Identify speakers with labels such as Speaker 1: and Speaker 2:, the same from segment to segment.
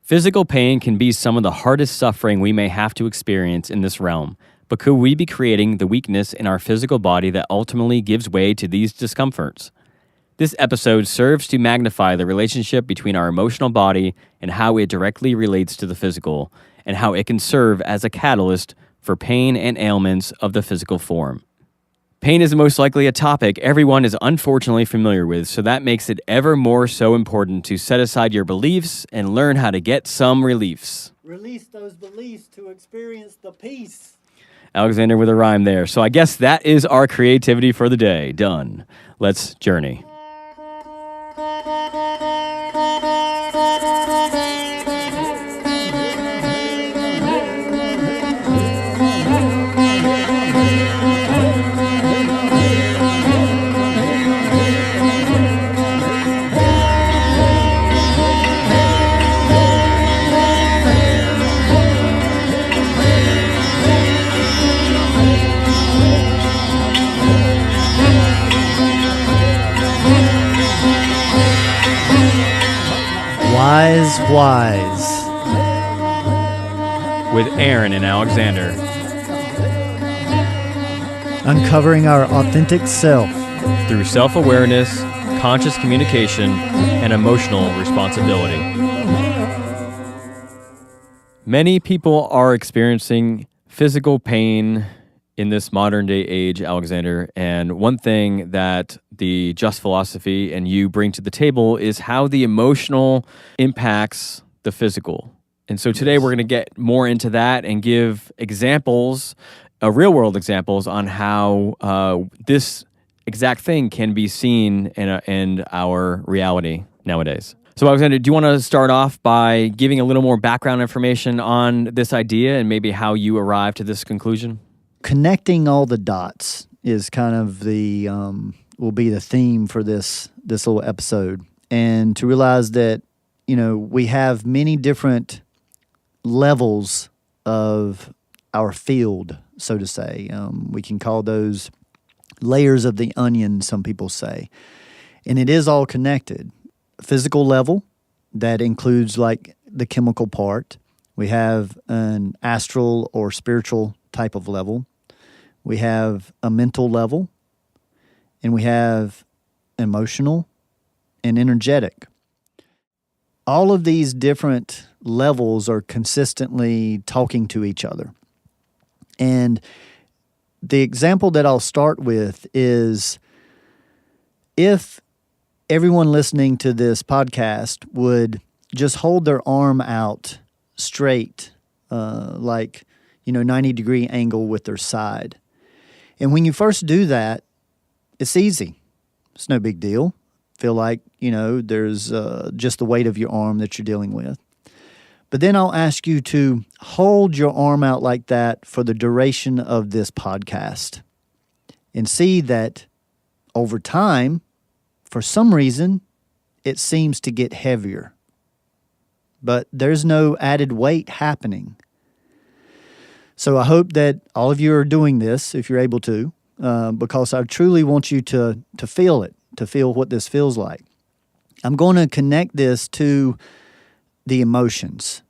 Speaker 1: Physical pain can be some of the hardest suffering we may have to experience in this realm, but could we be creating the weakness in our physical body that ultimately gives way to these discomforts? This episode serves to magnify the relationship between our emotional body and how it directly relates to the physical, and how it can serve as a catalyst for pain and ailments of the physical form. Pain is most likely a topic everyone is unfortunately familiar with, so that makes it ever more so important to set aside your beliefs and learn how to get some reliefs.
Speaker 2: Release those beliefs to experience the peace.
Speaker 1: Alexander with a rhyme there. So I guess that is our creativity for the day. Done. Let's journey.
Speaker 2: Wise.
Speaker 1: With Aaron and Alexander.
Speaker 2: Uncovering our authentic self.
Speaker 1: Through self-awareness, conscious communication, and emotional responsibility. Many people are experiencing physical pain in this modern day age, Alexander, and one thing that the Just philosophy and you bring to the table is how the emotional impacts the physical. And so today we're going to get more into that and give examples, real world examples on how this exact thing can be seen in our reality nowadays. So Alexander, do you want to start off by giving a little more background information on this idea and maybe how you arrived to this conclusion?
Speaker 2: Connecting all the dots is kind of the will be the theme for this little episode, and to realize that we have many different levels of our field, so to say. We can call those layers of the onion, some people say, and it is all connected. Physical level, that includes like the chemical part. We have an astral or spiritual type of level. We have a mental level, and we have emotional and energetic. All of these different levels are consistently talking to each other. And the example that I'll start with is if everyone listening to this podcast would just hold their arm out straight, 90-degree angle with their side. And when you first do that, it's easy. It's no big deal. Feel like, there's just the weight of your arm that you're dealing with. But then I'll ask you to hold your arm out like that for the duration of this podcast and see that over time, for some reason, it seems to get heavier. But there's no added weight happening. So I hope that all of you are doing this, if you're able to, because I truly want you to feel it, to feel what this feels like. I'm going to connect this to the emotions,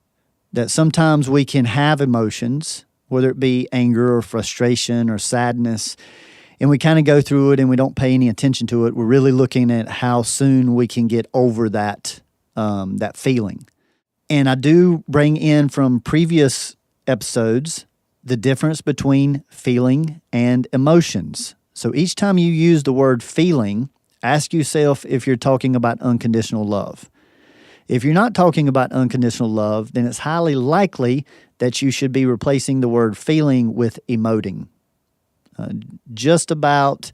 Speaker 2: that sometimes we can have emotions, whether it be anger or frustration or sadness, and we kind of go through it and we don't pay any attention to it. We're really looking at how soon we can get over that feeling. And I do bring in from previous episodes the difference between feeling and emotions. So each time you use the word feeling, ask yourself if you're talking about unconditional love. If you're not talking about unconditional love, then it's highly likely that you should be replacing the word feeling with emoting. Just about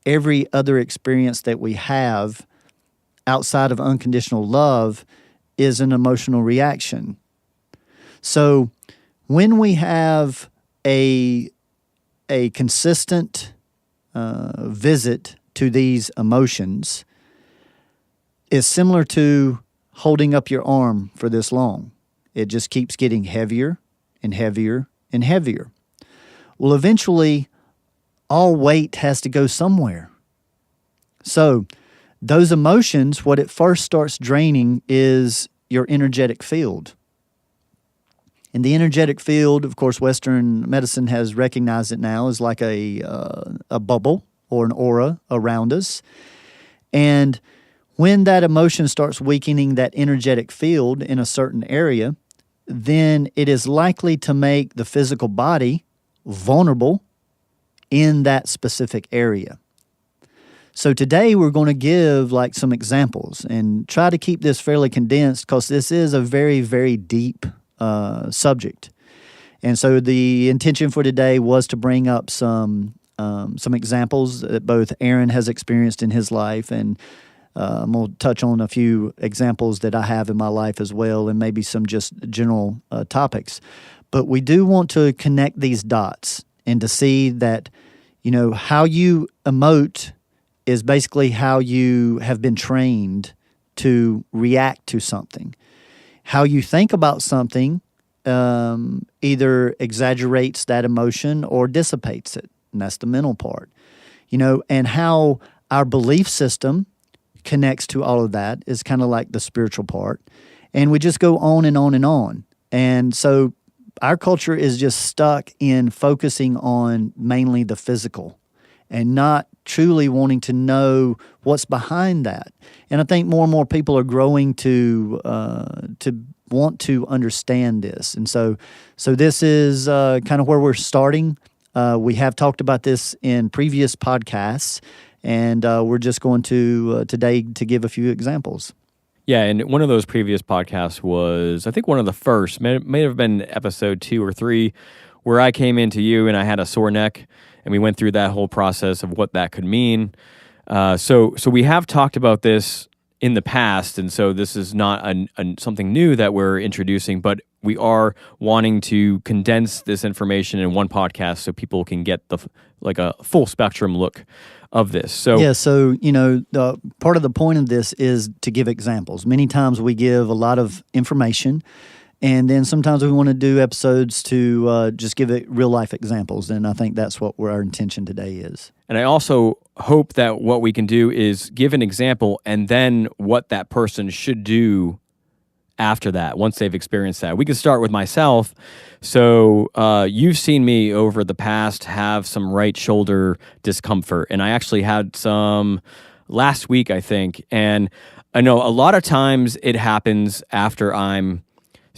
Speaker 2: every other experience that we have outside of unconditional love is an emotional reaction. So when we have a consistent visit to these emotions, it's similar to holding up your arm for this long. It just keeps getting heavier and heavier and heavier. Well, eventually, all weight has to go somewhere. So those emotions, what it first starts draining is your energetic field. And the energetic field, of course, Western medicine has recognized it now as like a bubble or an aura around us. And when that emotion starts weakening that energetic field in a certain area, then it is likely to make the physical body vulnerable in that specific area. So today we're going to give like some examples and try to keep this fairly condensed because this is a very, very deep subject. And so the intention for today was to bring up some examples that both Aaron has experienced in his life, and I'm going to touch on a few examples that I have in my life as well, and maybe some just general topics. But we do want to connect these dots and to see that, how you emote is basically how you have been trained to react to something. How you think about something either exaggerates that emotion or dissipates it, and that's the mental part. And how our belief system connects to all of that is kind of like the spiritual part. And we just go on and on and on. And so our culture is just stuck in focusing on mainly the physical and not truly wanting to know what's behind that. And I think more and more people are growing to want to understand this. And so this is kind of where we're starting. We have talked about this in previous podcasts, and we're just going to today to give a few examples.
Speaker 1: Yeah, and one of those previous podcasts was, I think one of the first, may have been episode 2 or 3, where I came into you and I had a sore neck, and we went through that whole process of what that could mean. So we have talked about this in the past, and so this is not something new that we're introducing, but we are wanting to condense this information in one podcast so people can get a full spectrum look of this. So
Speaker 2: the part of the point of this is to give examples. Many times we give a lot of information, and then sometimes we want to do episodes to just give it real life examples. And I think that's what our intention today is.
Speaker 1: And I also hope that what we can do is give an example and then what that person should do after that, once they've experienced that. We could start with myself. So you've seen me over the past have some right shoulder discomfort, and I actually had some last week, I think. And I know a lot of times it happens after I'm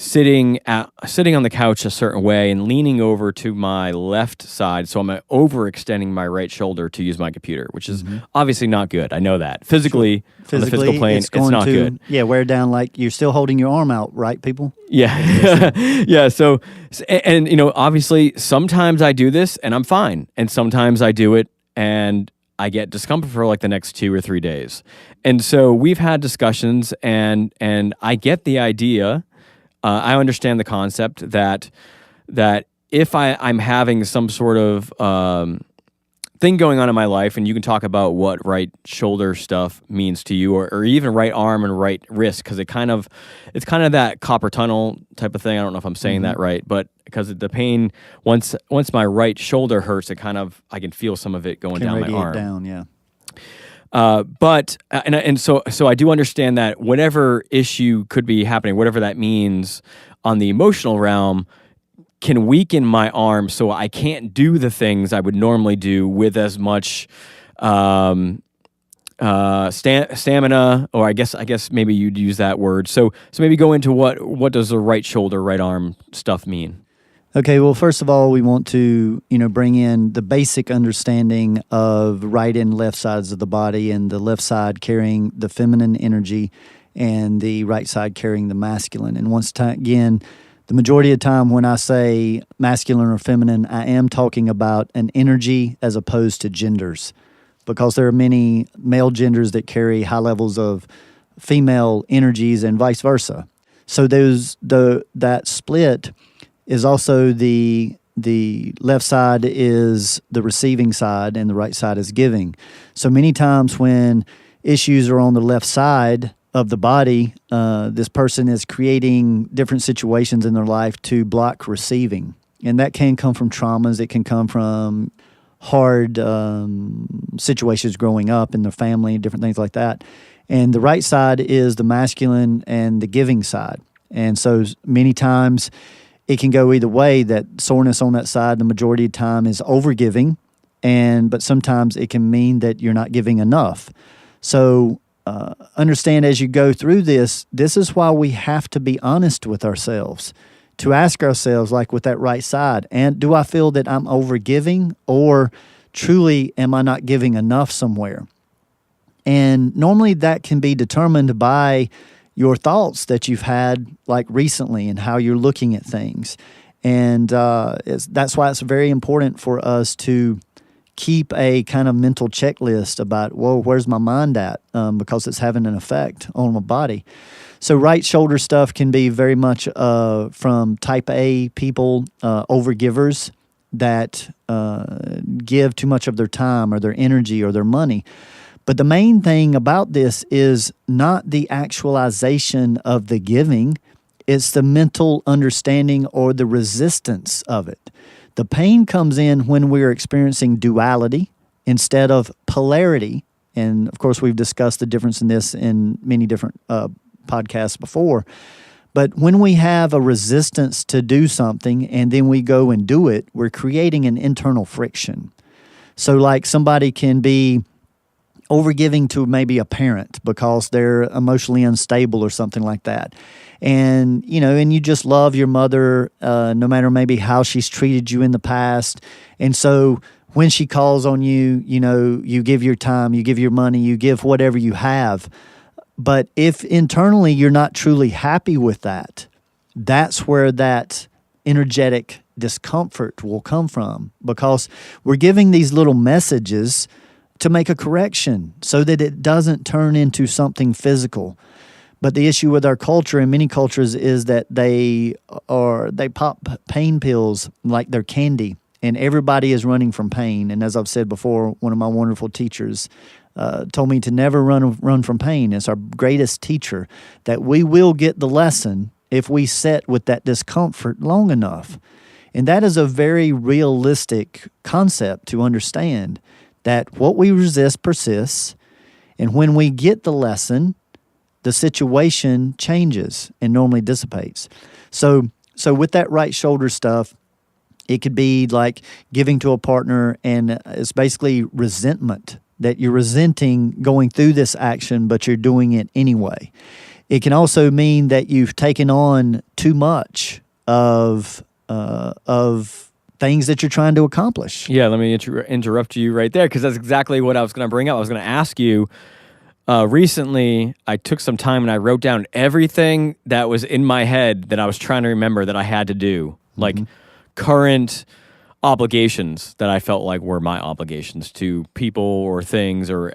Speaker 1: sitting on the couch a certain way and leaning over to my left side, so I'm overextending my right shoulder to use my computer, which is obviously not good. I know that. Physically, on the physical plane, it's not good.
Speaker 2: Yeah, wear down like you're still holding your arm out, right, people?
Speaker 1: Yeah. Yeah, so, and obviously, sometimes I do this and I'm fine, and sometimes I do it and I get discomfort for like the next 2 or 3 days. And so we've had discussions, and I get the idea. I understand the concept that if I'm having some sort of thing going on in my life, and you can talk about what right shoulder stuff means to you, or even right arm and right wrist, because it's kind of that copper tunnel type of thing. I don't know if I'm saying that right, but because the pain once my right shoulder hurts, I can feel some of it going down my arm.
Speaker 2: Down, yeah.
Speaker 1: So I do understand that whatever issue could be happening, whatever that means on the emotional realm, can weaken my arm so I can't do the things I would normally do with as much stamina, or I guess maybe you'd use that word. So maybe go into what does the right shoulder, right arm stuff mean?
Speaker 2: Okay, well, first of all, we want to, bring in the basic understanding of right and left sides of the body, and the left side carrying the feminine energy and the right side carrying the masculine. And again, the majority of the time when I say masculine or feminine, I am talking about an energy as opposed to genders, because there are many male genders that carry high levels of female energies and vice versa. So that split is also the left side is the receiving side and the right side is giving. So many times when issues are on the left side of the body, this person is creating different situations in their life to block receiving. And that can come from traumas. It can come from hard situations growing up in their family, different things like that. And the right side is the masculine and the giving side. And so many times it can go either way. That soreness on that side the majority of the time is overgiving, but sometimes it can mean that you're not giving enough. So understand as you go through this is why we have to be honest with ourselves, to ask ourselves, like with that right side, and do I feel that I'm overgiving, or truly am I not giving enough somewhere? And normally that can be determined by your thoughts that you've had like recently and how you're looking at things. And that's why it's very important for us to keep a kind of mental checklist about, whoa, where's my mind at? Because it's having an effect on my body. So right shoulder stuff can be very much from type A people, overgivers that give too much of their time or their energy or their money. But the main thing about this is not the actualization of the giving, it's the mental understanding or the resistance of it. The pain comes in when we're experiencing duality instead of polarity. And of course, we've discussed the difference in this in many different podcasts before. But when we have a resistance to do something and then we go and do it, we're creating an internal friction. So like somebody can be overgiving to maybe a parent because they're emotionally unstable or something like that. And, and you just love your mother, no matter maybe how she's treated you in the past. And so when she calls on you, you give your time, you give your money, you give whatever you have. But if internally you're not truly happy with that, that's where that energetic discomfort will come from, because we're giving these little messages to make a correction so that it doesn't turn into something physical. But the issue with our culture and many cultures is that they pop pain pills like they're candy, and everybody is running from pain. And as I've said before, one of my wonderful teachers told me to never run from pain. It's our greatest teacher, that we will get the lesson if we sit with that discomfort long enough. And that is a very realistic concept to understand, that what we resist persists, and when we get the lesson, the situation changes and normally dissipates. So with that right shoulder stuff, it could be like giving to a partner, and it's basically resentment, that you're resenting going through this action, but you're doing it anyway. It can also mean that you've taken on too much of things that you're trying to accomplish.
Speaker 1: Yeah, let me interrupt you right there, because that's exactly what I was going to bring up. I was going to ask you, recently I took some time and I wrote down everything that was in my head that I was trying to remember that I had to do, like current obligations that I felt like were my obligations to people or things, or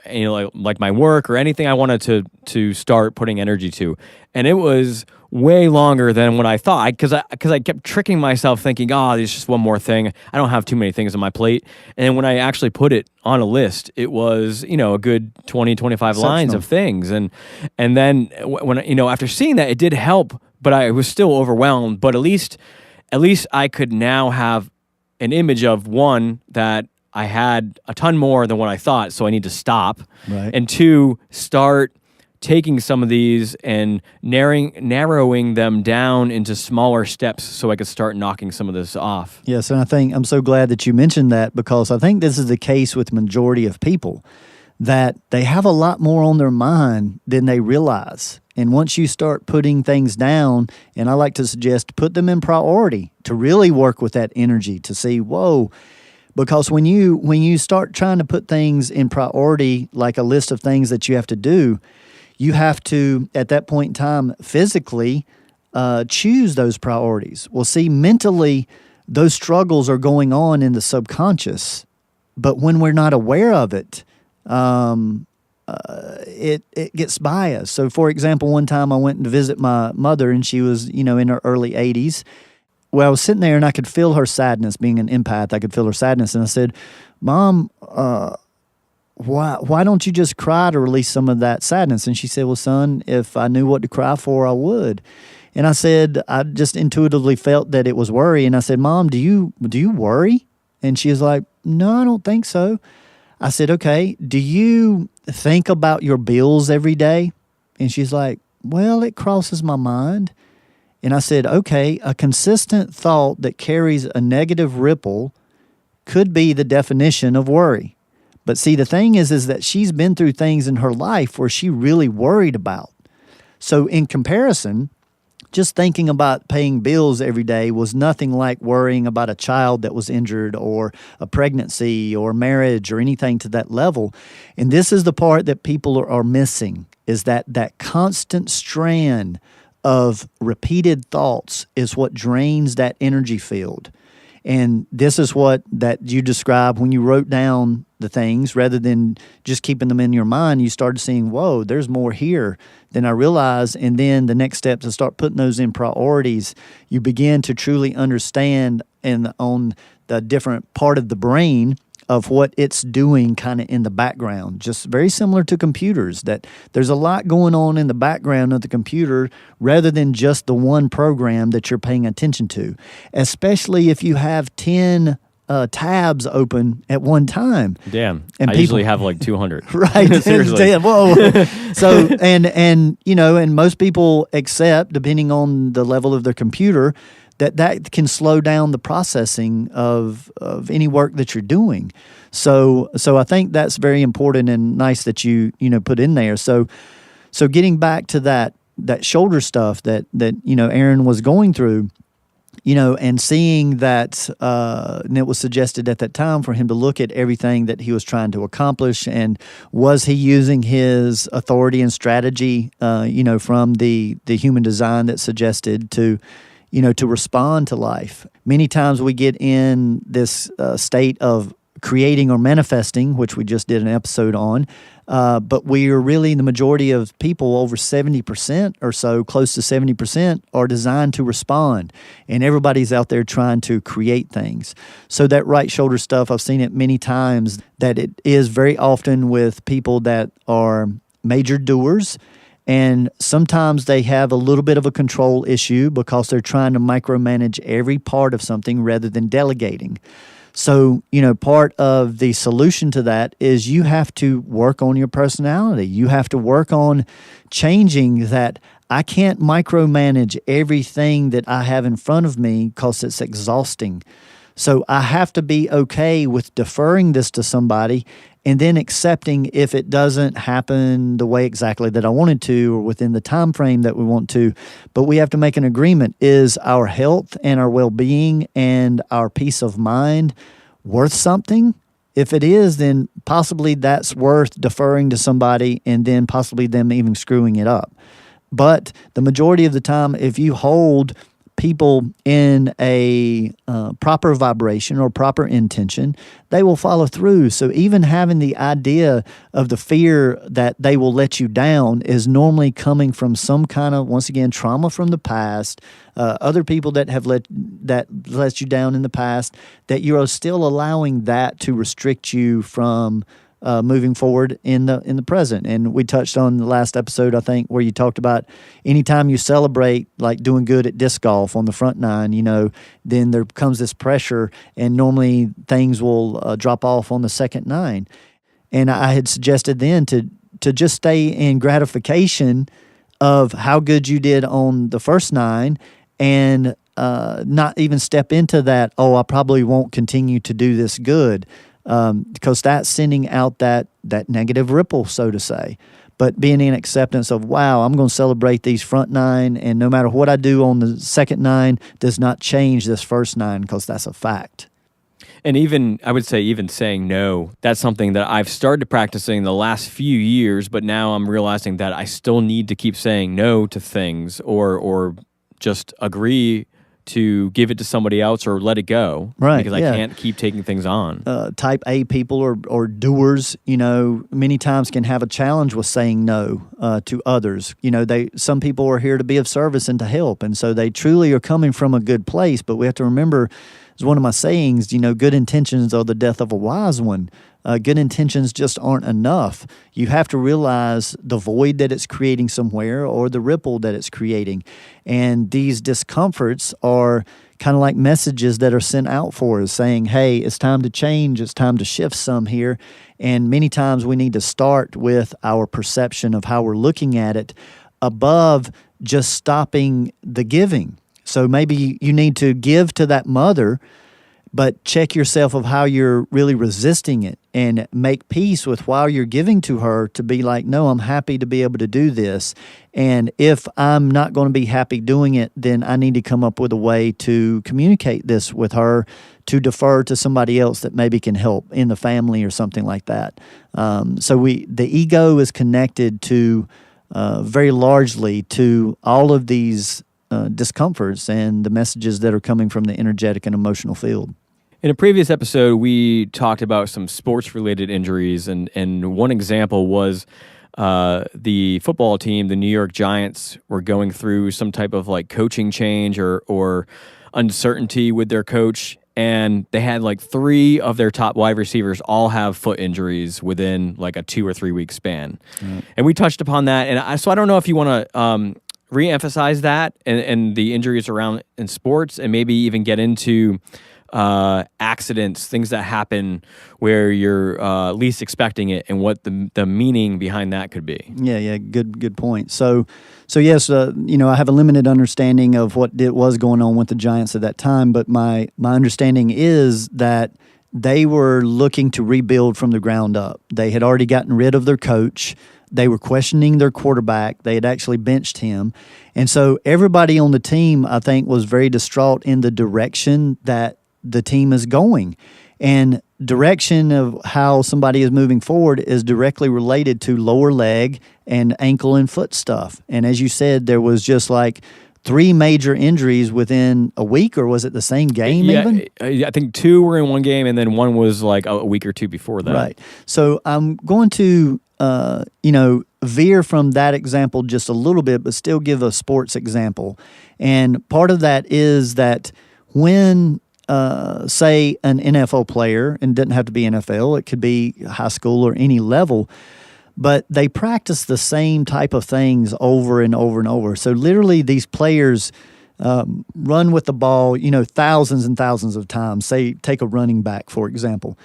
Speaker 1: like my work or anything I wanted to start putting energy to. And it was way longer than what I thought, because I kept tricking myself thinking, there's just one more thing. I don't have too many things on my plate. And when I actually put it on a list, it was, a good 20, 25 lines of things. And then when, after seeing that, it did help, but I was still overwhelmed. But at least I could now have an image of, one, that I had a ton more than what I thought, so I need to stop.
Speaker 2: Right.
Speaker 1: And two, start taking some of these and narrowing them down into smaller steps so I could start knocking some of this off.
Speaker 2: Yes, and I think I'm so glad that you mentioned that, because I think this is the case with majority of people, that they have a lot more on their mind than they realize. And once you start putting things down, and I like to suggest put them in priority to really work with that energy to see, whoa, because when you start trying to put things in priority, like a list of things that you have to do, you have to, at that point in time, physically choose those priorities. Well, see, mentally, those struggles are going on in the subconscious, but when we're not aware of it, it gets by us. So, for example, one time I went to visit my mother, and she was, in her early 80s. Well, I was sitting there, and I could feel her sadness. Being an empath, I could feel her sadness, and I said, "Mom, why don't you just cry to release some of that sadness?" And she said, "Well, son, if I knew what to cry for, I would." And I said, I just intuitively felt that it was worry. And I said, "Mom, do you worry?" And she was like, "No, I don't think so." I said, "Okay, do you think about your bills every day?" And she's like, "Well, it crosses my mind." And I said, okay, a consistent thought that carries a negative ripple could be the definition of worry. But see, the thing is that she's been through things in her life where she really worried about. So in comparison, just thinking about paying bills every day was nothing like worrying about a child that was injured or a pregnancy or marriage or anything to that level. And this is the part that people are missing, is that constant strand of repeated thoughts is what drains that energy field. And this is what that you described when you wrote down the things rather than just keeping them in your mind. You started seeing, whoa, there's more here than I realized. And then the next step is to start putting those in priorities. You begin to truly understand on the different part of the brain of what it's doing kind of in the background, just very similar to computers, that there's a lot going on in the background of the computer rather than just the one program that you're paying attention to, especially if you have 10 tabs open at one time.
Speaker 1: Damn.
Speaker 2: And
Speaker 1: I usually have like 200.
Speaker 2: Right.
Speaker 1: Seriously.
Speaker 2: Damn, whoa. So, and most people accept, depending on the level of their computer, that can slow down the processing of any work that you're doing. So I think that's very important and nice that you put in there. So getting back to that shoulder stuff that Aaron was going through, and seeing that, and it was suggested at that time for him to look at everything that he was trying to accomplish, and was he using his authority and strategy, from the human design that suggested to respond to life. Many times we get in this state of creating or manifesting, which we just did an episode on, but we are really, the majority of people, over 70% or so, close to 70%, are designed to respond. And everybody's out there trying to create things. So that right shoulder stuff, I've seen it many times, that it is very often with people that are major doers. And sometimes they have a little bit of a control issue because they're trying to micromanage every part of something rather than delegating. So, part of the solution to that is you have to work on your personality. You have to work on changing that. I can't micromanage everything that I have in front of me because it's exhausting. So I have to be okay with deferring this to somebody and then accepting if it doesn't happen the way exactly that I wanted to or within the time frame that we want to. But we have to make an agreement. Is our health and our well-being and our peace of mind worth something? If it is, then possibly that's worth deferring to somebody and then possibly them even screwing it up. But the majority of the time, if you hold people in a proper vibration or proper intention, they will follow through. So even having the idea of the fear that they will let you down is normally coming from some kind of, once again, trauma from the past, other people that have let you down in the past, that you are still allowing that to restrict you from moving forward in the present. And we touched on the last episode, I think, where you talked about anytime you celebrate, like doing good at disc golf on the front nine, then there comes this pressure, and normally things will drop off on the second nine. And I had suggested then to just stay in gratification of how good you did on the first nine, and not even step into that, oh, I probably won't continue to do this good. Because that's sending out that negative ripple, so to say. But being in acceptance of, wow, I'm going to celebrate these front nine, and no matter what I do on the second nine does not change this first nine, because that's a fact.
Speaker 1: And even, I would say, even saying no, that's something that I've started practicing the last few years, but now I'm realizing that I still need to keep saying no to things, or just agree to give it to somebody else or let it go,
Speaker 2: right?
Speaker 1: Because I can't keep taking things on.
Speaker 2: Type A people or doers, many times can have a challenge with saying no to others. Some people are here to be of service and to help, and so they truly are coming from a good place. But we have to remember, as one of my sayings, good intentions are the death of a wise one. Good intentions just aren't enough. You have to realize the void that it's creating somewhere, or the ripple that it's creating. And these discomforts are kind of like messages that are sent out for us saying, hey, it's time to change, it's time to shift some here. And many times we need to start with our perception of how we're looking at it, above just stopping the giving. So maybe you need to give to that mother, but check yourself of how you're really resisting it and make peace with while you're giving to her to be like, no, I'm happy to be able to do this. And if I'm not going to be happy doing it, then I need to come up with a way to communicate this with her, to defer to somebody else that maybe can help in the family or something like that. So the ego is connected to very largely to all of these discomforts and the messages that are coming from the energetic and emotional field.
Speaker 1: In a previous episode, we talked about some sports-related injuries, and one example was the football team, the New York Giants, were going through some type of like coaching change or uncertainty with their coach, and they had like 3 of their top wide receivers all have foot injuries within like a 2 or 3 week span. And we touched upon that, and so I don't know if you want to re-emphasize that and the injuries around in sports, and maybe even get into accidents, things that happen where you're least expecting it, and what the meaning behind that could be.
Speaker 2: Yeah, good point. So yes, I have a limited understanding of what was going on with the Giants at that time, but my understanding is that they were looking to rebuild from the ground up. They had already gotten rid of their coach. They were questioning their quarterback. They had actually benched him. And so everybody on the team, I think, was very distraught in the direction that the team is going. And direction of how somebody is moving forward is directly related to lower leg and ankle and foot stuff. And as you said, there was just like 3 major injuries within a week, or was it the same game even?
Speaker 1: I think 2 were in one game, and then one was like a week or 2 before that.
Speaker 2: Right. So I'm going to, veer from that example just a little bit, but still give a sports example. And part of that is that when say an NFL player, and it doesn't have to be NFL, it could be high school or any level, but they practice the same type of things over and over and over. So literally these players run with the ball, thousands and thousands of times. Say, take a running back, for example,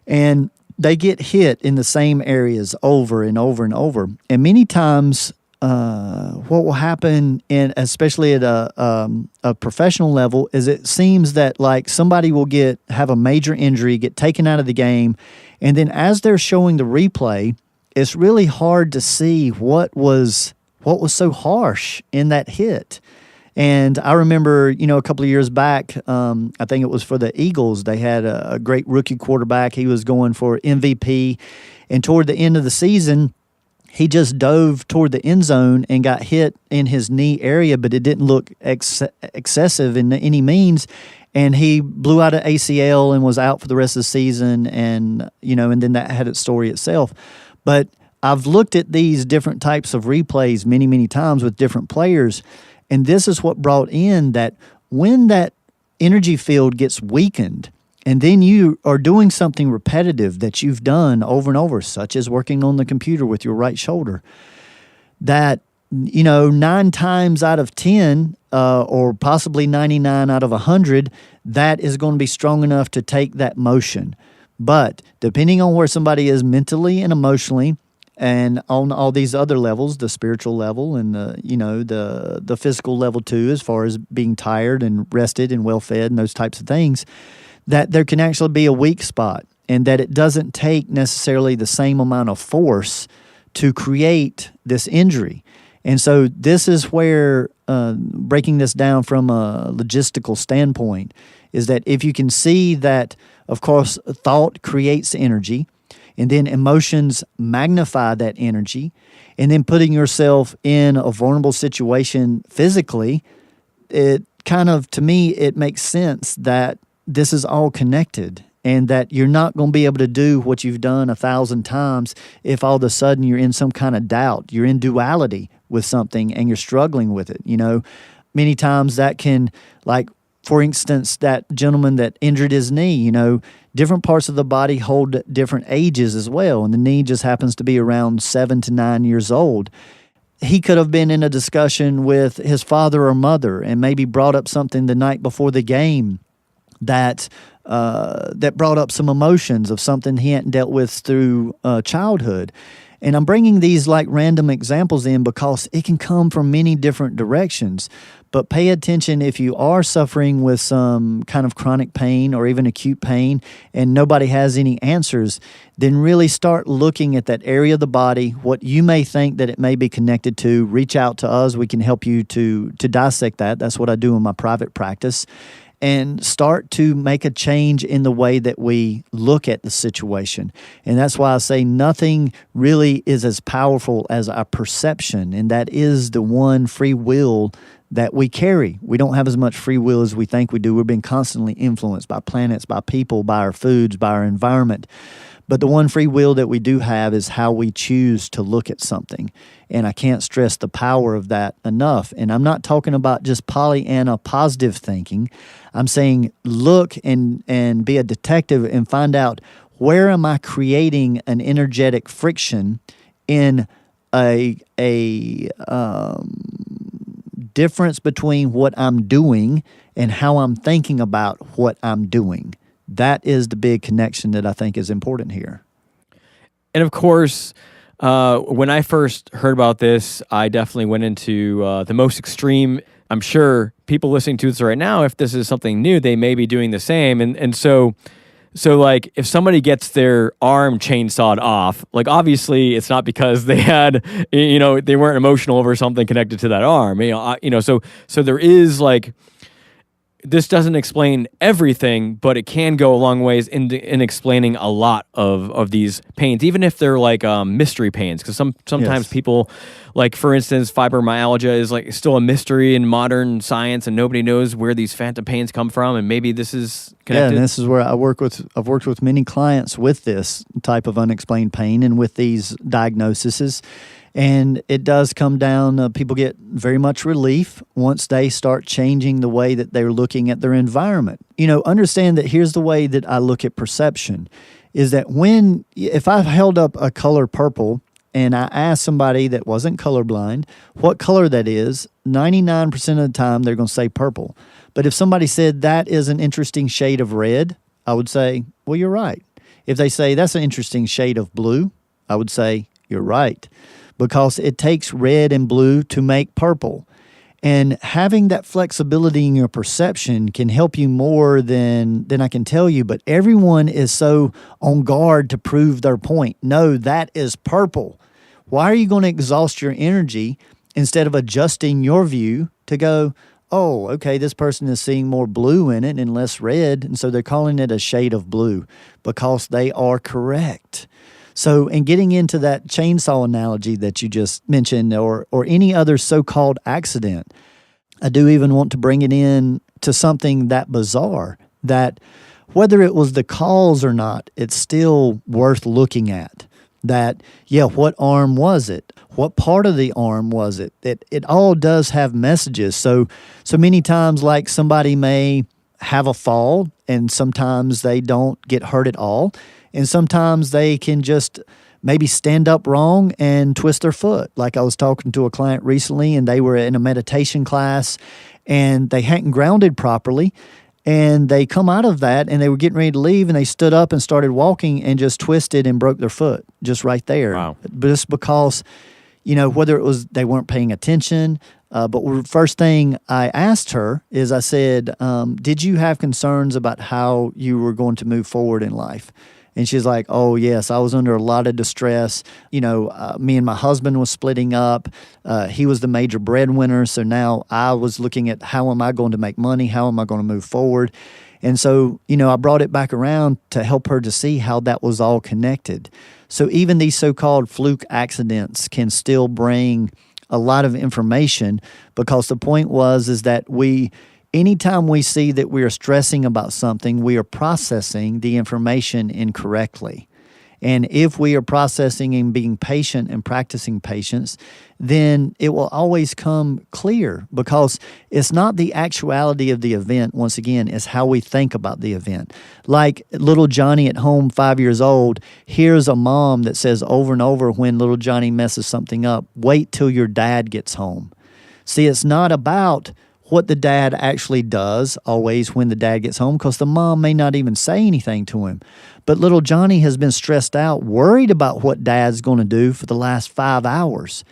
Speaker 2: and they get hit in the same areas over and over and over. And many times what will happen, especially at a professional level, is it seems that like somebody will have a major injury, get taken out of the game, and then as they're showing the replay, it's really hard to see what was so harsh in that hit. And I remember, a couple of years back, I think it was for the Eagles, they had a great rookie quarterback. He was going for MVP, and toward the end of the season, he just dove toward the end zone and got hit in his knee area, but it didn't look excessive in any means. And he blew out an ACL and was out for the rest of the season. And, and then that had its story itself. But I've looked at these different types of replays many, many times with different players. And this is what brought in that when that energy field gets weakened, and then you are doing something repetitive that you've done over and over, such as working on the computer with your right shoulder, that, 9 times out of 10, or possibly 99 out of 100, that is going to be strong enough to take that motion. But depending on where somebody is mentally and emotionally, and on all these other levels, the spiritual level and the physical level too, as far as being tired and rested and well fed and those types of things, that there can actually be a weak spot, and that it doesn't take necessarily the same amount of force to create this injury. And so this is where breaking this down from a logistical standpoint is that if you can see that, of course, thought creates energy, and then emotions magnify that energy, and then putting yourself in a vulnerable situation physically, it kind of, to me, it makes sense that this is all connected, and that you're not going to be able to do what you've done 1,000 times if all of a sudden you're in some kind of doubt. You're in duality with something and you're struggling with it. Many times that can, like, for instance, that gentleman that injured his knee, different parts of the body hold different ages as well, and the knee just happens to be around 7 to 9 years old. He could have been in a discussion with his father or mother and maybe brought up something the night before the game that brought up some emotions of something he hadn't dealt with through childhood. And I'm bringing these like random examples in because it can come from many different directions. But pay attention if you are suffering with some kind of chronic pain or even acute pain and nobody has any answers, then really start looking at that area of the body, what you may think that it may be connected to. Reach out to us. We can help you to dissect that. That's what I do in my private practice. And start to make a change in the way that we look at the situation. And that's why I say nothing really is as powerful as our perception, and that is the one free will that we carry. We don't have as much free will as we think we do. We're being constantly influenced by planets, by people, by our foods, by our environment. But the one free will that we do have is how we choose to look at something. And I can't stress the power of that enough. And I'm not talking about just Pollyanna positive thinking. I'm saying look and be a detective and find out, where am I creating an energetic friction in a difference between what I'm doing and how I'm thinking about what I'm doing. That is the big connection that I think is important here.
Speaker 1: And of course, when I first heard about this, I definitely went into the most extreme. I'm sure people listening to this right now, if this is something new, they may be doing the same. And so like if somebody gets their arm chainsawed off, like obviously it's not because they had, they weren't emotional over something connected to that arm. So there is like, this doesn't explain everything, but it can go a long ways in explaining a lot of these pains, even if they're like mystery pains. Because sometimes
Speaker 2: Yes.
Speaker 1: people, like for instance, fibromyalgia is like still a mystery in modern science, and nobody knows where these phantom pains come from. And maybe this is connected.
Speaker 2: Yeah, and this is where I've worked with many clients with this type of unexplained pain and with these diagnoses. And it does come down, people get very much relief once they start changing the way that they're looking at their environment. Understand that here's the way that I look at perception, is that if I held up a color purple and I asked somebody that wasn't colorblind what color that is, 99% of the time they're going to say purple. But if somebody said that is an interesting shade of red, I would say, well, you're right. If they say that's an interesting shade of blue, I would say, you're right. Because it takes red and blue to make purple. And having that flexibility in your perception can help you more than I can tell you. But everyone is so on guard to prove their point. No, that is purple. Why are you going to exhaust your energy instead of adjusting your view to go, oh, okay, this person is seeing more blue in it and less red, and so they're calling it a shade of blue because they are correct. So, in getting into that chainsaw analogy that you just mentioned, or any other so-called accident, I do even want to bring it in to something that bizarre, that whether it was the cause or not, it's still worth looking at. That, what arm was it? What part of the arm was it? It all does have messages. So many times, like somebody may have a fall, and sometimes they don't get hurt at all. And sometimes they can just maybe stand up wrong and twist their foot. Like I was talking to a client recently, and they were in a meditation class, and they hadn't grounded properly. And they come out of that, and they were getting ready to leave, and they stood up and started walking and just twisted and broke their foot just right there.
Speaker 1: Wow.
Speaker 2: Just because, whether it was they weren't paying attention. But first thing I asked her is I said, did you have concerns about how you were going to move forward in life? And she's like, oh, yes, I was under a lot of distress. Me and my husband was splitting up. He was the major breadwinner. So now I was looking at how am I going to make money? How am I going to move forward? And so, I brought it back around to help her to see how that was all connected. So even these so-called fluke accidents can still bring a lot of information, because the point is that anytime we see that we are stressing about something, we are processing the information incorrectly. And if we are processing and being patient and practicing patience, then it will always come clear, because it's not the actuality of the event. Once again, it's how we think about the event. Like little Johnny at home, 5 years old, hears a mom that says over and over when little Johnny messes something up, wait till your dad gets home. See, it's not about what the dad actually does always when the dad gets home, because the mom may not even say anything to him. But little Johnny has been stressed out, worried about what dad's going to do for the last 5 hours.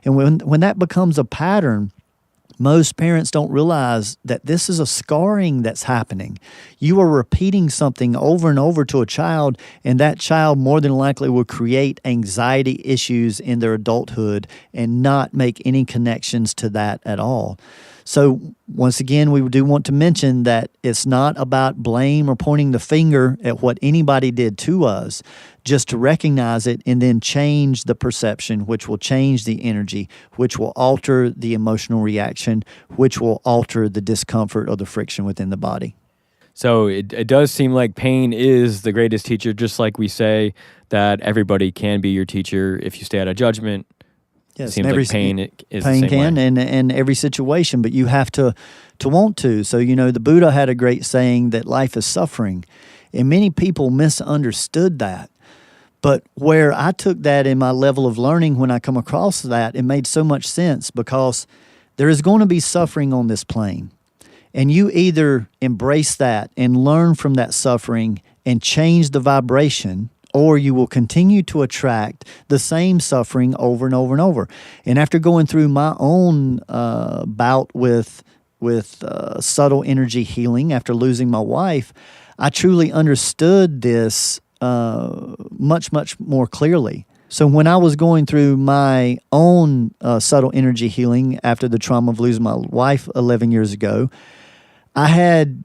Speaker 2: And when that becomes a pattern, most parents don't realize that this is a scarring that's happening. You are repeating something over and over to a child, and that child more than likely will create anxiety issues in their adulthood and not make any connections to that at all. So once again, we do want to mention that it's not about blame or pointing the finger at what anybody did to us, just to recognize it and then change the perception, which will change the energy, which will alter the emotional reaction, which will alter the discomfort or the friction within the body.
Speaker 1: So it does seem like pain is the greatest teacher, just like we say that everybody can be your teacher if you stay out of judgment.
Speaker 2: Yes,
Speaker 1: it seems like pain is the
Speaker 2: pain
Speaker 1: same
Speaker 2: can
Speaker 1: way.
Speaker 2: and every situation, but you have to want to. So, the Buddha had a great saying that life is suffering, and many people misunderstood that. But where I took that in my level of learning, when I come across that, it made so much sense, because there is going to be suffering on this plane. And you either embrace that and learn from that suffering and change the vibration, or you will continue to attract the same suffering over and over and over. And after going through my own bout with subtle energy healing after losing my wife, I truly understood this much, much more clearly. So when I was going through my own subtle energy healing after the trauma of losing my wife 11 years ago, I had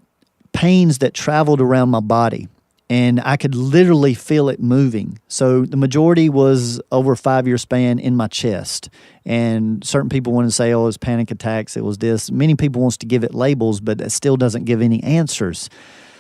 Speaker 2: pains that traveled around my body, and I could literally feel it moving. So the majority was over a 5-year span in my chest. And certain people want to say, oh, it was panic attacks, it was this. Many people wants to give it labels, but that still doesn't give any answers.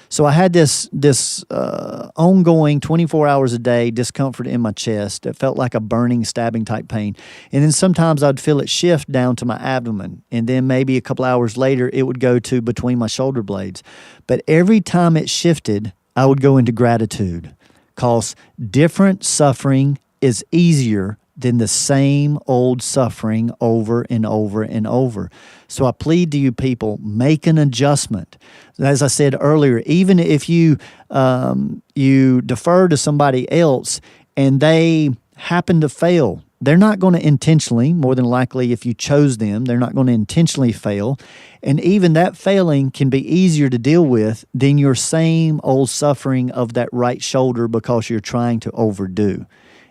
Speaker 2: So I had this ongoing 24 hours a day discomfort in my chest. It felt like a burning, stabbing type pain. And then sometimes I'd feel it shift down to my abdomen. And then maybe a couple hours later, it would go to between my shoulder blades. But every time it shifted, I would go into gratitude, because different suffering is easier than the same old suffering over and over and over. So I plead to you people, make an adjustment. As I said earlier, even if you defer to somebody else and they happen to fail, they're not going to intentionally, more than likely if you chose them, they're not going to intentionally fail. And even that failing can be easier to deal with than your same old suffering of that right shoulder because you're trying to overdo.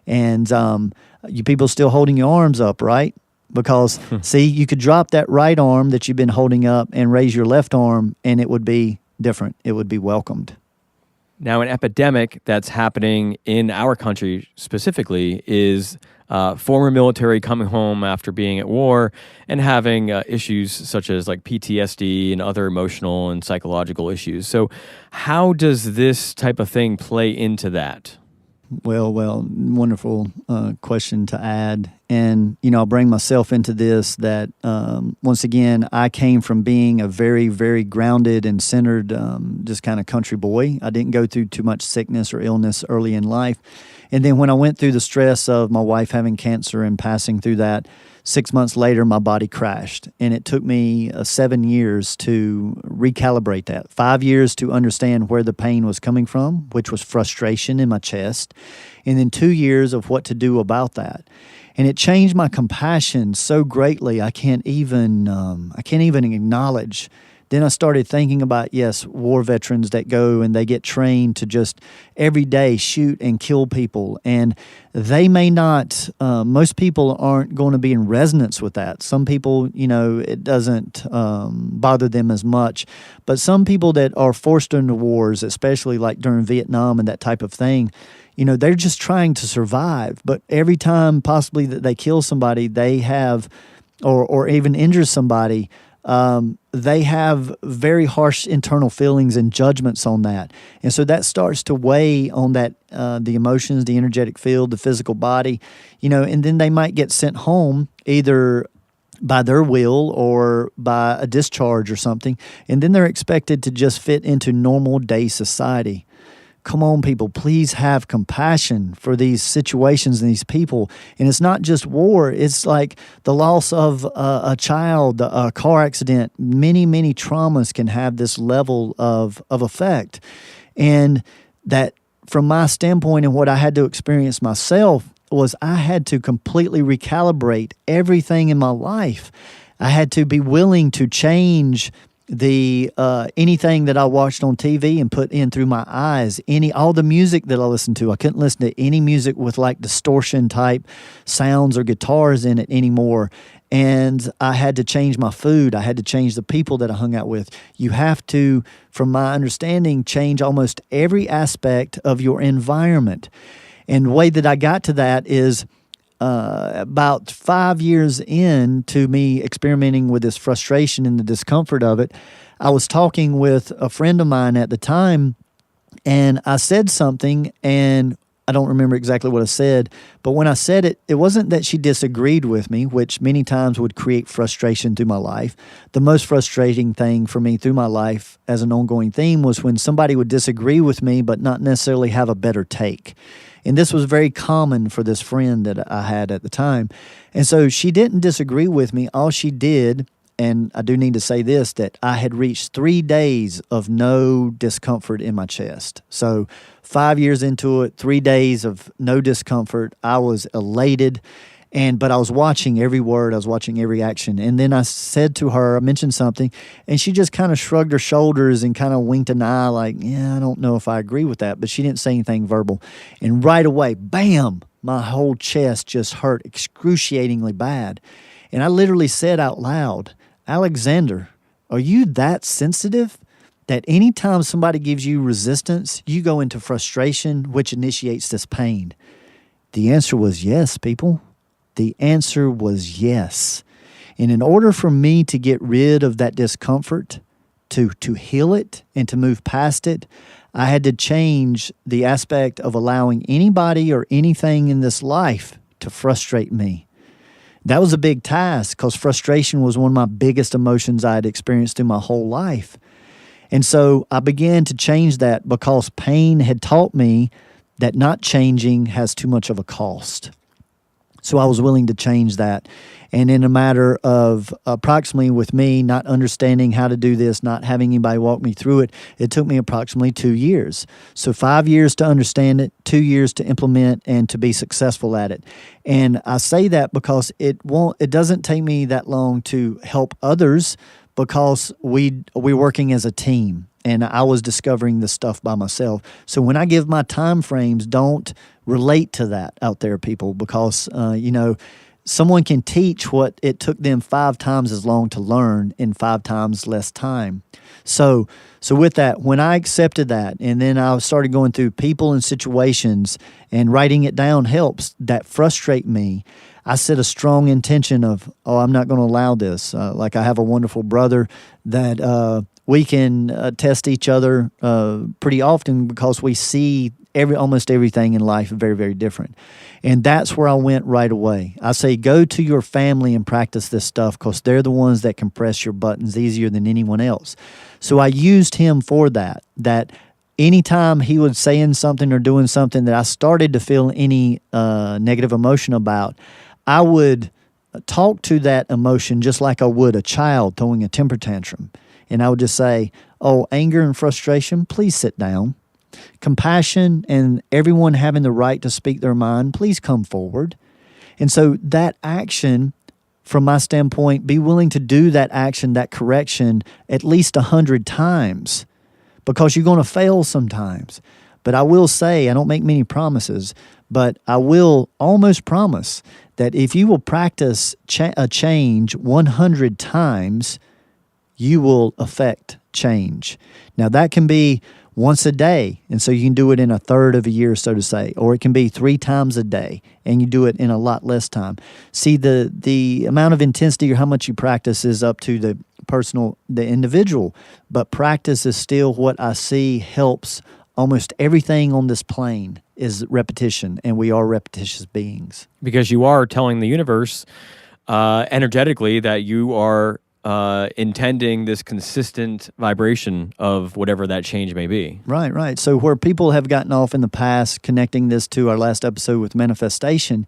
Speaker 2: And you people still holding your arms up, right? Because, see, you could drop that right arm that you've been holding up and raise your left arm, and it would be different. It would be welcomed.
Speaker 1: Now, an epidemic that's happening in our country specifically is former military coming home after being at war and having issues such as like PTSD and other emotional and psychological issues. So how does this type of thing play into that?
Speaker 2: Well, wonderful question to add. And, I'll bring myself into this that, once again, I came from being a very, very grounded and centered, just kind of country boy. I didn't go through too much sickness or illness early in life. And then when I went through the stress of my wife having cancer and passing through that, 6 months later, my body crashed. And it took me 7 years to recalibrate that. 5 years to understand where the pain was coming from, which was frustration in my chest. And then 2 years of what to do about that. And it changed my compassion so greatly, I can't even acknowledge. Then I started thinking about, yes, war veterans that go and they get trained to just every day shoot and kill people. And they may not, most people aren't going to be in resonance with that. Some people, it doesn't bother them as much. But some people that are forced into wars, especially like during Vietnam and that type of thing, they're just trying to survive. But every time possibly that they kill somebody, they have, or even injure somebody, they have very harsh internal feelings and judgments on that. And so that starts to weigh on that, the emotions, the energetic field, the physical body, and then they might get sent home either by their will or by a discharge or something. And then they're expected to just fit into normal day society. come on, people, please have compassion for these situations and these people. And it's not just war. It's like the loss of a child, a car accident. Many, many traumas can have this level of effect. And that, from my standpoint and what I had to experience myself, was I had to completely recalibrate everything in my life. I had to be willing to change the anything that I watched on TV and put in through my eyes, all the music that I listened to. I couldn't listen to any music with like distortion type sounds or guitars in it anymore. And I had to change my food. I had to change the people that I hung out with. You have to, from my understanding, change almost every aspect of your environment. And the way that I got to that is about 5 years into me experimenting with this frustration and the discomfort of it. I was talking with a friend of mine at the time, and I said something, and I don't remember exactly what I said, but when I said it, it wasn't that she disagreed with me, which many times would create frustration through my life. The most frustrating thing for me through my life as an ongoing theme was when somebody would disagree with me but not necessarily have a better take. And this was very common for this friend that I had at the time. And so she didn't disagree with me. All she did, and I do need to say this, that I had reached 3 days of no discomfort in my chest. So 5 years into it, 3 days of no discomfort. I was elated. But I was watching every word, I was watching every action. And then I said to her, I mentioned something, and she just kind of shrugged her shoulders and kind of winked an eye like, yeah, I don't know if I agree with that. But she didn't say anything verbal. And right away, bam, my whole chest just hurt excruciatingly bad. And I literally said out loud, Alexander, are you that sensitive that anytime somebody gives you resistance, you go into frustration, which initiates this pain? The answer was yes, people. The answer was yes. And in order for me to get rid of that discomfort, to heal it and to move past it, I had to change the aspect of allowing anybody or anything in this life to frustrate me. That was a big task because frustration was one of my biggest emotions I had experienced through my whole life. And so I began to change that because pain had taught me that not changing has too much of a cost. So I was willing to change that. And in a matter of approximately, with me not understanding how to do this, not having anybody walk me through it, it took me approximately 2 years. So 5 years to understand it, 2 years to implement and to be successful at it. And I say that because it doesn't take me that long to help others because we're working as a team. And I was discovering this stuff by myself. So when I give my time frames, don't relate to that out there, people, because, someone can teach what it took them 5 times as long to learn in 5 times less time. So with that, when I accepted that, and then I started going through people and situations, and writing it down helps, that frustrate me, I set a strong intention of, I'm not going to allow this. Like I have a wonderful brother that we can test each other pretty often because we see almost everything in life very, very different. And that's where I went right away. I say go to your family and practice this stuff because they're the ones that can press your buttons easier than anyone else. So I used him for that anytime he was saying something or doing something that I started to feel any negative emotion about, I would talk to that emotion just like I would a child throwing a temper tantrum. And I would just say, anger and frustration, please sit down. Compassion and everyone having the right to speak their mind, please come forward. And so that action, from my standpoint, be willing to do that action, that correction, at least 100 times because you're going to fail sometimes. But I will say, I don't make many promises, but I will almost promise that if you will practice a change 100 times, you will affect change. Now, that can be once a day, and so you can do it in a third of a year, so to say, or it can be 3 times a day, and you do it in a lot less time. See, the amount of intensity or how much you practice is up to the individual, but practice is still what I see helps almost everything on this plane is repetition, and we are repetitious beings.
Speaker 1: Because you are telling the universe energetically that you are intending this consistent vibration of whatever that change may be.
Speaker 2: Right, right. So where people have gotten off in the past, connecting this to our last episode with manifestation,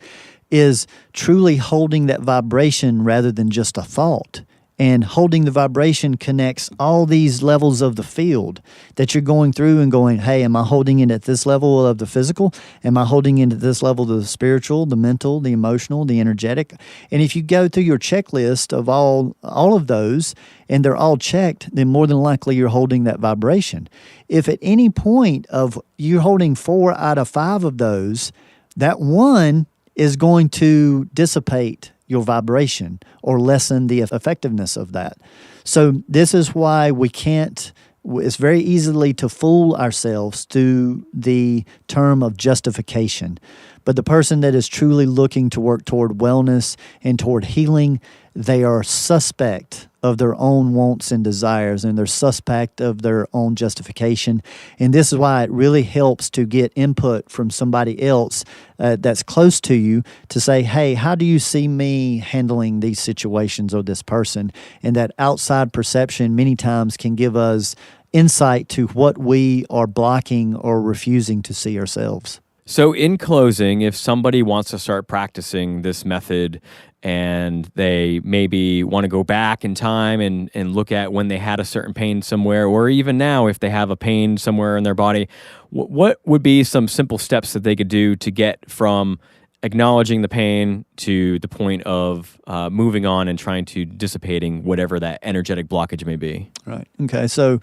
Speaker 2: is truly holding that vibration rather than just a thought. And holding the vibration connects all these levels of the field that you're going through and going, hey, am I holding it at this level of the physical? Am I holding it at this level of the spiritual, the mental, the emotional, the energetic? And if you go through your checklist of all of those and they're all checked, then more than likely you're holding that vibration. If at any point of you're holding 4 out of 5 of those, that one is going to dissipate your vibration or lessen the effectiveness of that. So this is why it's very easily to fool ourselves through the term of justification. But the person that is truly looking to work toward wellness and toward healing, they are suspect of their own wants and desires, and they're suspect of their own justification. And this is why it really helps to get input from somebody else that's close to you to say, hey, how do you see me handling these situations or this person? And that outside perception many times can give us insight to what we are blocking or refusing to see ourselves.
Speaker 1: So in closing, if somebody wants to start practicing this method and they maybe want to go back in time and look at when they had a certain pain somewhere, or even now if they have a pain somewhere in their body, what would be some simple steps that they could do to get from acknowledging the pain to the point of moving on and trying to dissipating whatever that energetic blockage may be?
Speaker 2: Right. Okay. So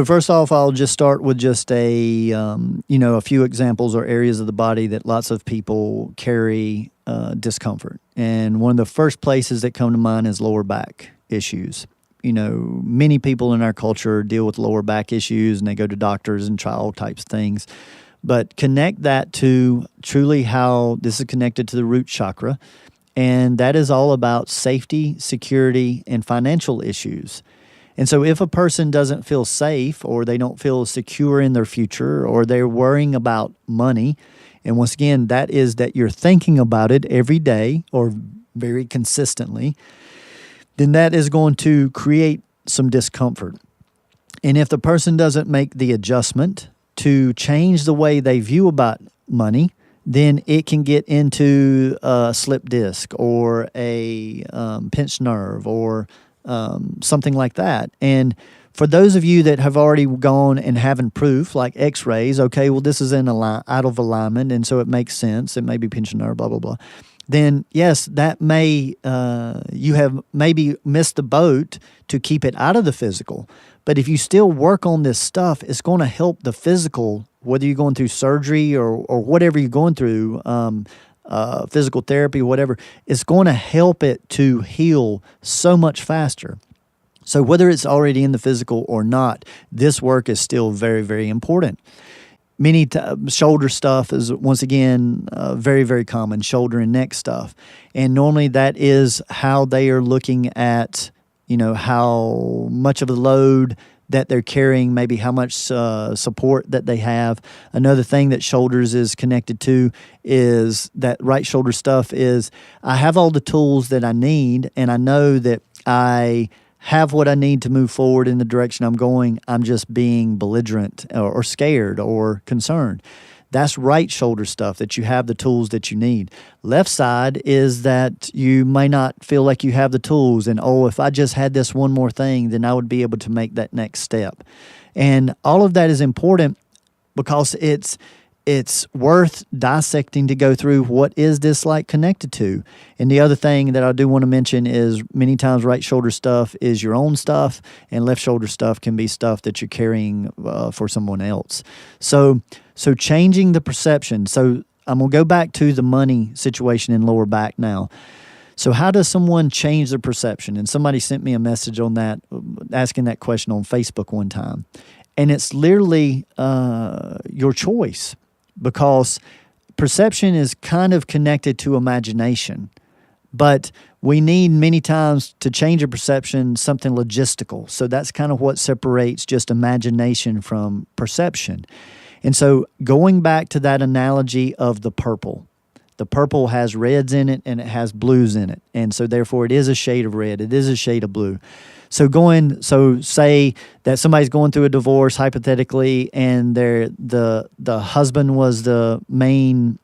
Speaker 2: first off, I'll just start with just a few examples or areas of the body that lots of people carry discomfort. And one of the first places that come to mind is lower back issues. Many people in our culture deal with lower back issues and they go to doctors and try all types of things. But connect that to truly how this is connected to the root chakra. And that is all about safety, security, and financial issues. And so if a person doesn't feel safe or they don't feel secure in their future or they're worrying about money, and once again, that is that you're thinking about it every day or very consistently, then that is going to create some discomfort. And if the person doesn't make the adjustment to change the way they view about money, then it can get into a slip disc or a pinched nerve or something like that. And for those of you that have already gone and haven't proof, like x-rays, okay, well, this is out of alignment, and so it makes sense. It may be pinched nerve, blah, blah, blah. Then, yes, that may, you have maybe missed the boat to keep it out of the physical. But if you still work on this stuff, it's going to help the physical, whether you're going through surgery or whatever you're going through, physical therapy, whatever, it's going to help it to heal so much faster. So whether it's already in the physical or not, this work is still very, very important. Shoulder stuff is, once again, very, very common, shoulder and neck stuff. And normally that is how they are looking at, how much of a load that they're carrying, maybe how much support that they have. Another thing that shoulders is connected to is that right shoulder stuff is, I have all the tools that I need, and I know that I have what I need to move forward in the direction I'm going. I'm just being belligerent or scared or concerned. That's right shoulder stuff, that you have the tools that you need. Left side is that you may not feel like you have the tools and, if I just had this one more thing, then I would be able to make that next step. And all of that is important because it's worth dissecting to go through what is this like connected to. And the other thing that I do want to mention is many times right shoulder stuff is your own stuff, and left shoulder stuff can be stuff that you're carrying for someone else. So changing the perception. So I'm going to go back to the money situation in lower back now. So how does someone change their perception? And somebody sent me a message on that, asking that question on Facebook one time. And it's literally your choice, because perception is kind of connected to imagination. But we need many times to change a perception something logistical. So that's kind of what separates just imagination from perception. And so going back to that analogy of the purple, The purple has reds in it and it has blues in it. And so therefore it is a shade of red. It is a shade of blue. So say that somebody's going through a divorce hypothetically, and the husband was the main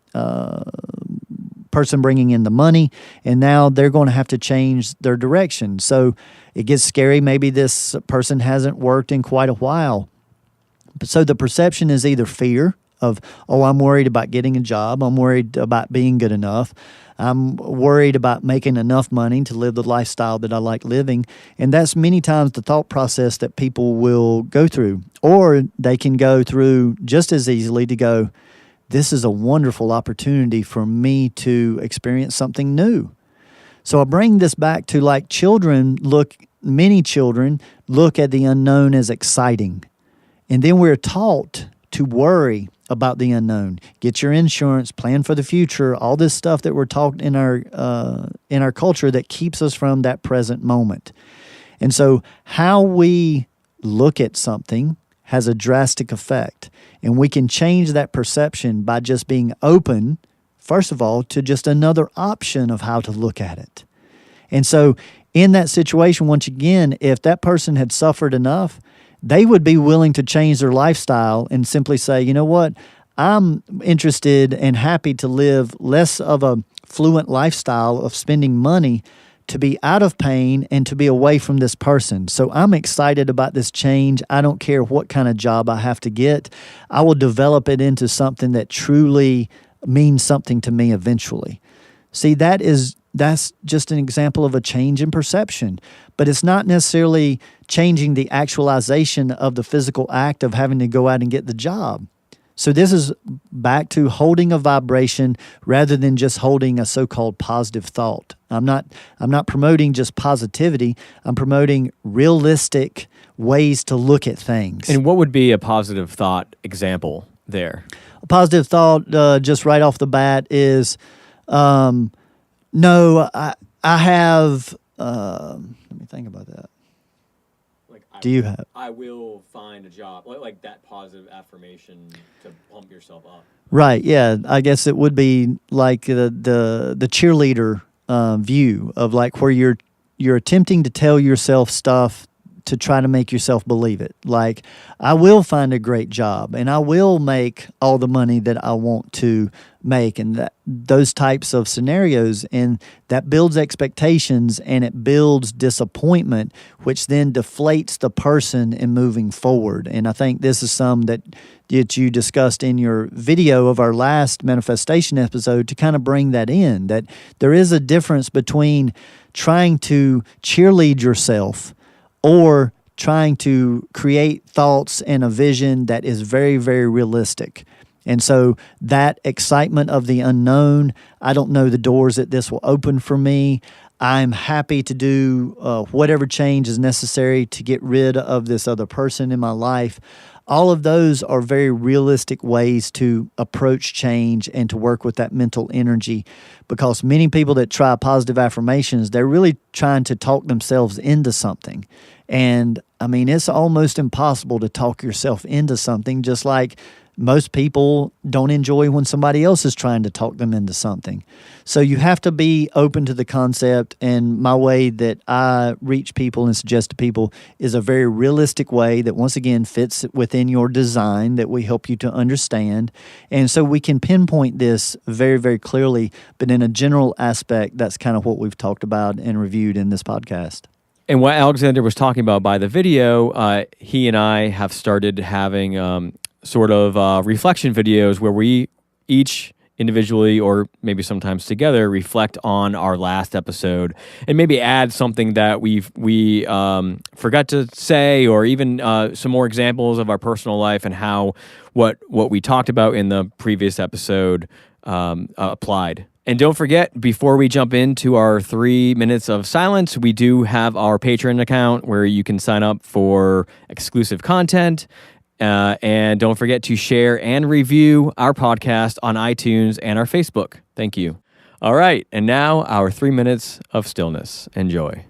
Speaker 2: person bringing in the money, and now they're going to have to change their direction. So it gets scary. Maybe this person hasn't worked in quite a while. So the perception is either fear of, oh, I'm worried about getting a job. I'm worried about being good enough. I'm worried about making enough money to live the lifestyle that I like living. And that's many times the thought process that people will go through. Or they can go through just as easily to go, this is a wonderful opportunity for me to experience something new. So I bring this back to like many children look at the unknown as exciting. And then we're taught to worry about the unknown. Get your insurance, plan for the future, all this stuff that we're taught in our culture that keeps us from that present moment. And so how we look at something has a drastic effect. And we can change that perception by just being open, first of all, to just another option of how to look at it. And so in that situation, once again, if that person had suffered enough, they would be willing to change their lifestyle and simply say, you know what, I'm interested and happy to live less of a fluent lifestyle of spending money to be out of pain and to be away from this person. So I'm excited about this change. I don't care what kind of job I have to get. I will develop it into something that truly means something to me eventually. See, that's just an example of a change in perception. But it's not necessarily changing the actualization of the physical act of having to go out and get the job. So this is back to holding a vibration rather than just holding a so-called positive thought. I'm not promoting just positivity. I'm promoting realistic ways to look at things.
Speaker 1: And what would be a positive thought example there?
Speaker 2: A positive thought, just right off the bat, is no, I have. Let me think about that. Do you have?
Speaker 1: I will find a job, like that positive affirmation to pump yourself up.
Speaker 2: Right. Yeah. I guess it would be like the cheerleader view of like where you're attempting to tell yourself stuff to try to make yourself believe it. Like, I will find a great job and I will make all the money that I want to make, and those types of scenarios. And that builds expectations and it builds disappointment, which then deflates the person in moving forward. And I think this is some that you discussed in your video of our last manifestation episode to kind of bring that in, that there is a difference between trying to cheerlead yourself or trying to create thoughts and a vision that is very, very realistic. And so that excitement of the unknown, I don't know the doors that this will open for me. I'm happy to do whatever change is necessary to get rid of this other person in my life. All of those are very realistic ways to approach change and to work with that mental energy, because many people that try positive affirmations, they're really trying to talk themselves into something. And I mean, it's almost impossible to talk yourself into something, just like most people don't enjoy when somebody else is trying to talk them into something. So you have to be open to the concept, and my way that I reach people and suggest to people is a very realistic way that, once again, fits within your design that we help you to understand. And so we can pinpoint this very, very clearly, but in a general aspect, that's kind of what we've talked about and reviewed in this podcast.
Speaker 1: And what Alexander was talking about by the video, he and I have started having sort of reflection videos where we each individually, or maybe sometimes together, reflect on our last episode and maybe add something that we forgot to say, or even some more examples of our personal life and how what we talked about in the previous episode applied. And don't forget, before we jump into our 3 minutes of silence, we do have our Patreon account where you can sign up for exclusive content. And don't forget to share and review our podcast on iTunes and our Facebook. Thank you. All right. And now our 3 minutes of stillness. Enjoy.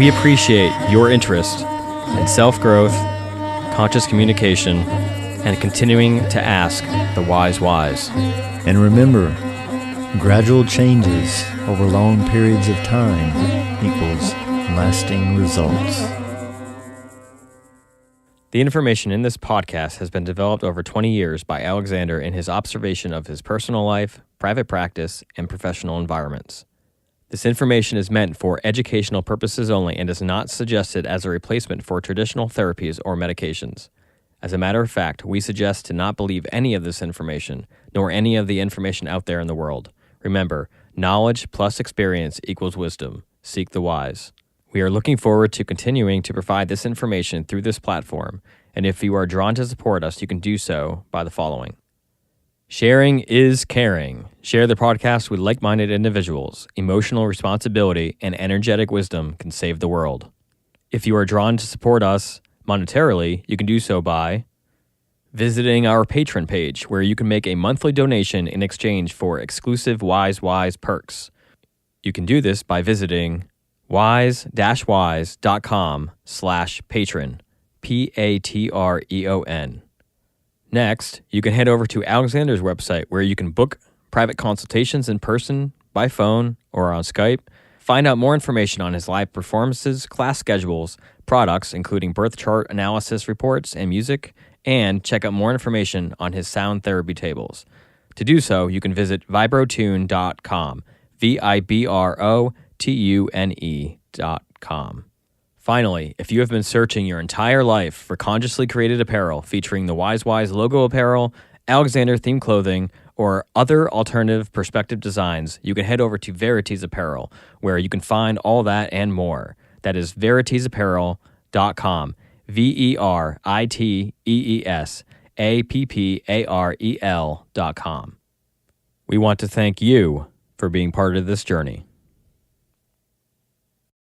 Speaker 1: We appreciate your interest in self-growth, conscious communication, and continuing to ask the wise whys.
Speaker 2: And remember, gradual changes over long periods of time equals lasting results.
Speaker 1: The information in this podcast has been developed over 20 years by Alexander in his observation of his personal life, private practice, and professional environments. This information is meant for educational purposes only and is not suggested as a replacement for traditional therapies or medications. As a matter of fact, we suggest to not believe any of this information, nor any of the information out there in the world. Remember, knowledge plus experience equals wisdom. Seek the wise. We are looking forward to continuing to provide this information through this platform, and if you are drawn to support us, you can do so by the following. Sharing is caring. Share the podcast with like-minded individuals. Emotional responsibility and energetic wisdom can save the world. If you are drawn to support us monetarily, you can do so by visiting our Patreon page, where you can make a monthly donation in exchange for exclusive Wise perks. You can do this by visiting wise-wise.com/patron, Patreon. Next, you can head over to Alexander's website, where you can book private consultations in person, by phone, or on Skype. Find out more information on his live performances, class schedules, products, including birth chart analysis reports and music, and check out more information on his sound therapy tables. To do so, you can visit vibrotune.com, vibrotune.com. Finally, if you have been searching your entire life for consciously created apparel featuring the Wise logo apparel, Alexander themed clothing, or other alternative perspective designs, you can head over to Verities Apparel, where you can find all that and more. That is veritiesapparel.com, VERITEESAPPAREL.com. We want to thank you for being part of this journey.